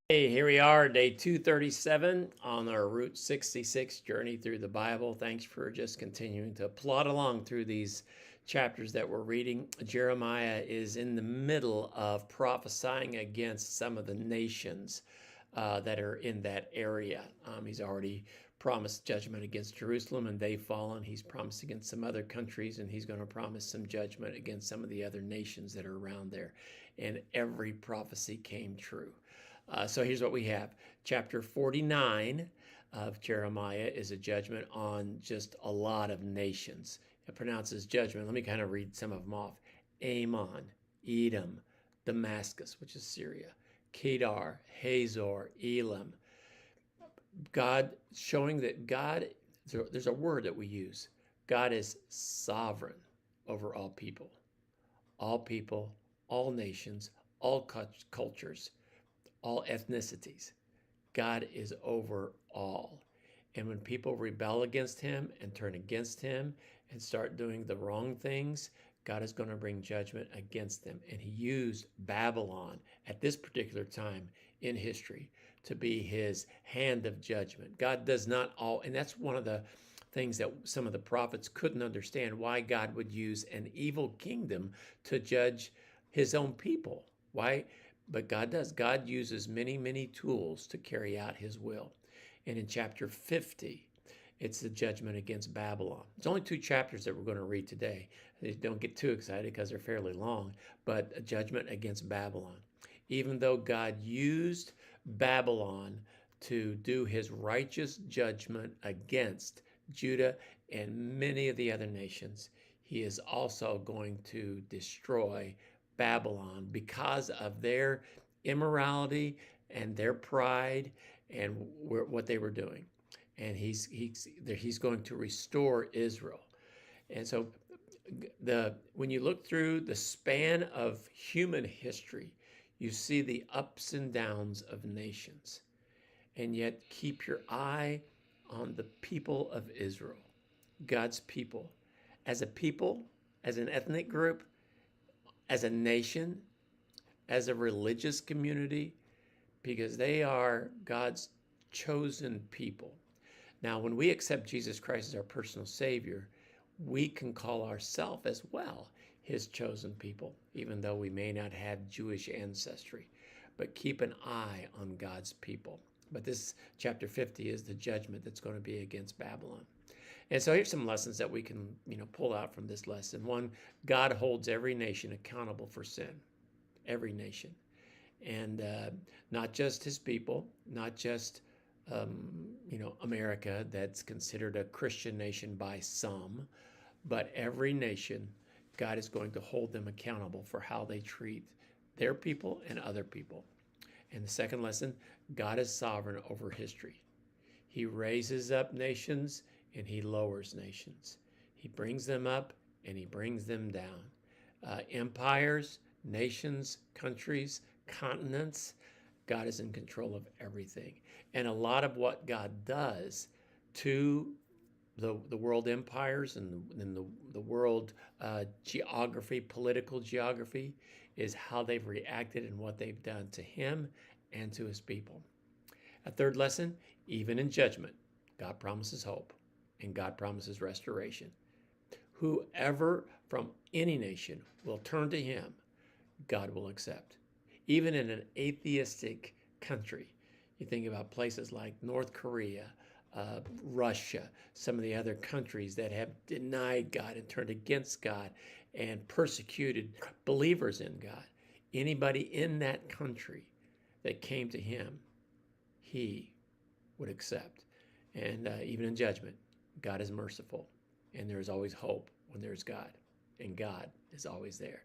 Hey, here we are, day 237 on our Route 66 journey through the Bible. Thanks for just continuing to plod along through these chapters that we're reading. Jeremiah is in the middle of prophesying against some of the nations that are in that area. He's already promised judgment against Jerusalem and they've fallen. He's promised against some other countries and he's going to promise some judgment against some of the other nations that are around there. And every prophecy came true. So here's what we have. Chapter 49 of Jeremiah is a judgment on just a lot of nations. It pronounces judgment. Let me kind of read some of them off. Ammon, Edom, Damascus, which is Syria, Kedar, Hazor, Elam. God showing that God, there's a word that we use. God is sovereign over all nations, all cultures, all ethnicities. God is over all. And when people rebel against him and turn against him and start doing the wrong things, God is going to bring judgment against them. And he used Babylon at this particular time in history to be his hand of judgment. God does not all, and that's one of the things that some of the prophets couldn't understand, why God would use an evil kingdom to judge his own people. Why? But God does. God uses many, many tools to carry out his will. And in chapter 50, it's the judgment against Babylon. It's only 2 chapters that we're going to read today. Don't get too excited because they're fairly long, but a judgment against Babylon. Even though God used Babylon to do his righteous judgment against Judah and many of the other nations, he is also going to destroy Babylon because of their immorality and their pride and what they were doing. And he's going to restore Israel. And so when you look through the span of human history, you see the ups and downs of nations. And yet keep your eye on the people of Israel, God's people. As a people, as an ethnic group, as a nation, as a religious community, because they are God's chosen people. Now, when we accept Jesus Christ as our personal Savior, we can call ourselves as well his chosen people, even though we may not have Jewish ancestry. But keep an eye on God's people. But this chapter 50 is the judgment that's going to be against Babylon. And so here's some lessons that we can, pull out from this lesson. One, God holds every nation accountable for sin, every nation, and not just his people, not just America, that's considered a Christian nation by some, but every nation, God is going to hold them accountable for how they treat their people and other people. And the second lesson, God is sovereign over history. He raises up nations and he lowers nations. He brings them up and he brings them down. Empires, nations, countries, continents, God is in control of everything. And a lot of what God does to the world empires and the world geography, political geography, is how they've reacted and what they've done to him and to his people. A third lesson, even in judgment, God promises hope and God promises restoration. Whoever from any nation will turn to him, God will accept. Even in an atheistic country, you think about places like North Korea, Russia, some of the other countries that have denied God and turned against God and persecuted believers in God. Anybody in that country that came to him, he would accept. And even in judgment, God is merciful, and there is always hope when there's God, and God is always there.